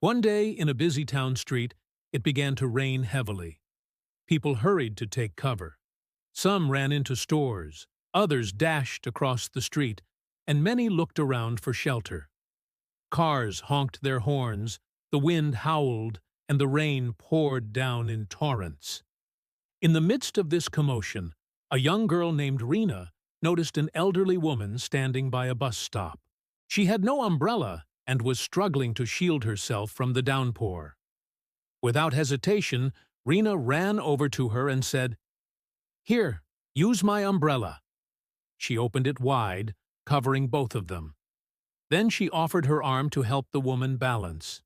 One day, in a busy town street, it began to rain heavily. People hurried to take cover. Some ran into stores, others dashed across the street, and many looked around for shelter. Cars honked their horns, the wind howled, and the rain poured down in torrents. In the midst of this commotion, a young girl named Rena noticed an elderly woman standing by a bus stop. She had no umbrella and was struggling to shield herself from the downpour. Without hesitation, Rena ran over to her and said, "Here, use my umbrella." She opened it wide, covering both of them. Then she offered her arm to help the woman balance.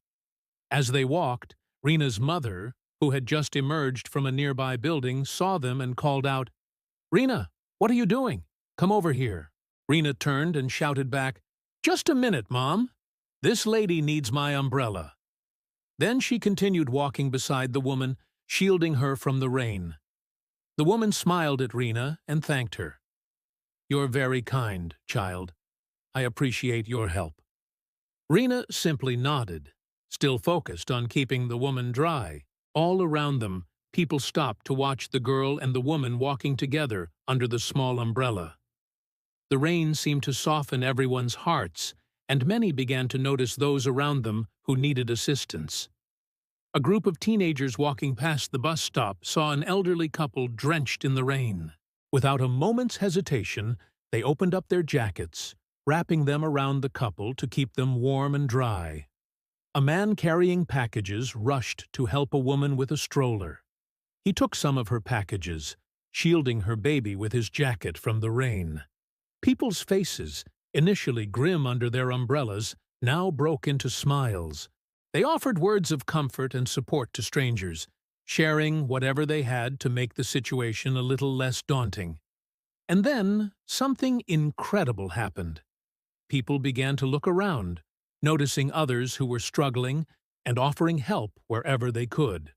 As they walked, Rena's mother, who had just emerged from a nearby building, saw them and called out, "Rena, what are you doing? Come over here." Rena turned and shouted back, "Just a minute, Mom. This lady needs my umbrella." Then she continued walking beside the woman, shielding her from the rain. The woman smiled at Rena and thanked her. "You're very kind, child. I appreciate your help." Rena simply nodded, still focused on keeping the woman dry. All around them, people stopped to watch the girl and the woman walking together under the small umbrella. The rain seemed to soften everyone's hearts, and many began to notice those around them who needed assistance. A group of teenagers walking past the bus stop saw an elderly couple drenched in the rain. Without a moment's hesitation, they opened up their jackets, wrapping them around the couple to keep them warm and dry. A man carrying packages rushed to help a woman with a stroller. He took some of her packages, shielding her baby with his jacket from the rain. People's faces, initially grim under their umbrellas, now broke into smiles. They offered words of comfort and support to strangers, sharing whatever they had to make the situation a little less daunting. And then something incredible happened. People began to look around, noticing others who were struggling and offering help wherever they could.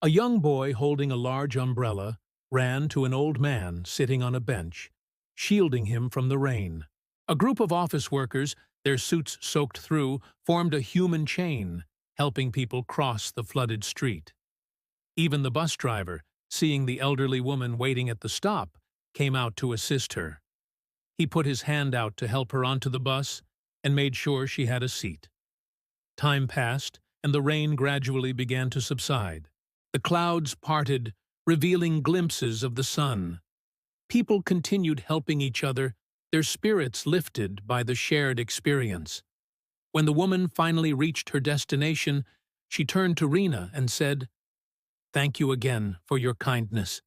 A young boy holding a large umbrella ran to an old man sitting on a bench, shielding him from the rain. A group of office workers, their suits soaked through, formed a human chain, helping people cross the flooded street. Even the bus driver, seeing the elderly woman waiting at the stop, came out to assist her. He put his hand out to help her onto the bus and made sure she had a seat. Time passed, and the rain gradually began to subside. The clouds parted, revealing glimpses of the sun. People continued helping each other, their spirits lifted by the shared experience. When the woman finally reached her destination, she turned to Rena and said, "Thank you again for your kindness.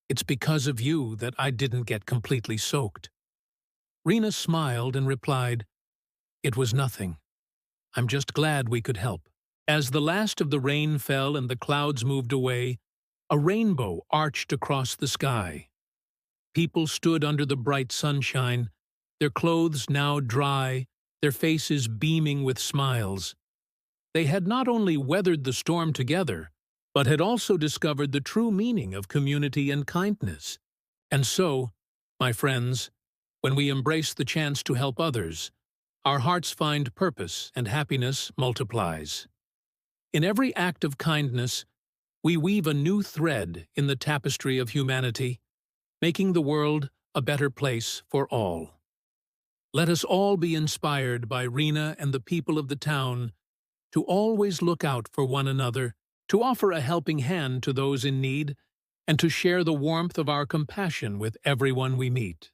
It's because of you that I didn't get completely soaked." Rena smiled and replied, "It was nothing. I'm just glad we could help." As the last of the rain fell and the clouds moved away, a rainbow arched across the sky. People stood under the bright sunshine, their clothes now dry, their faces beaming with smiles. They had not only weathered the storm together, but had also discovered the true meaning of community and kindness. And so, my friends, when we embrace the chance to help others, our hearts find purpose and happiness multiplies. In every act of kindness, we weave a new thread in the tapestry of humanity, making the world a better place for all. Let us all be inspired by Rena and the people of the town to always look out for one another, to offer a helping hand to those in need, and to share the warmth of our compassion with everyone we meet.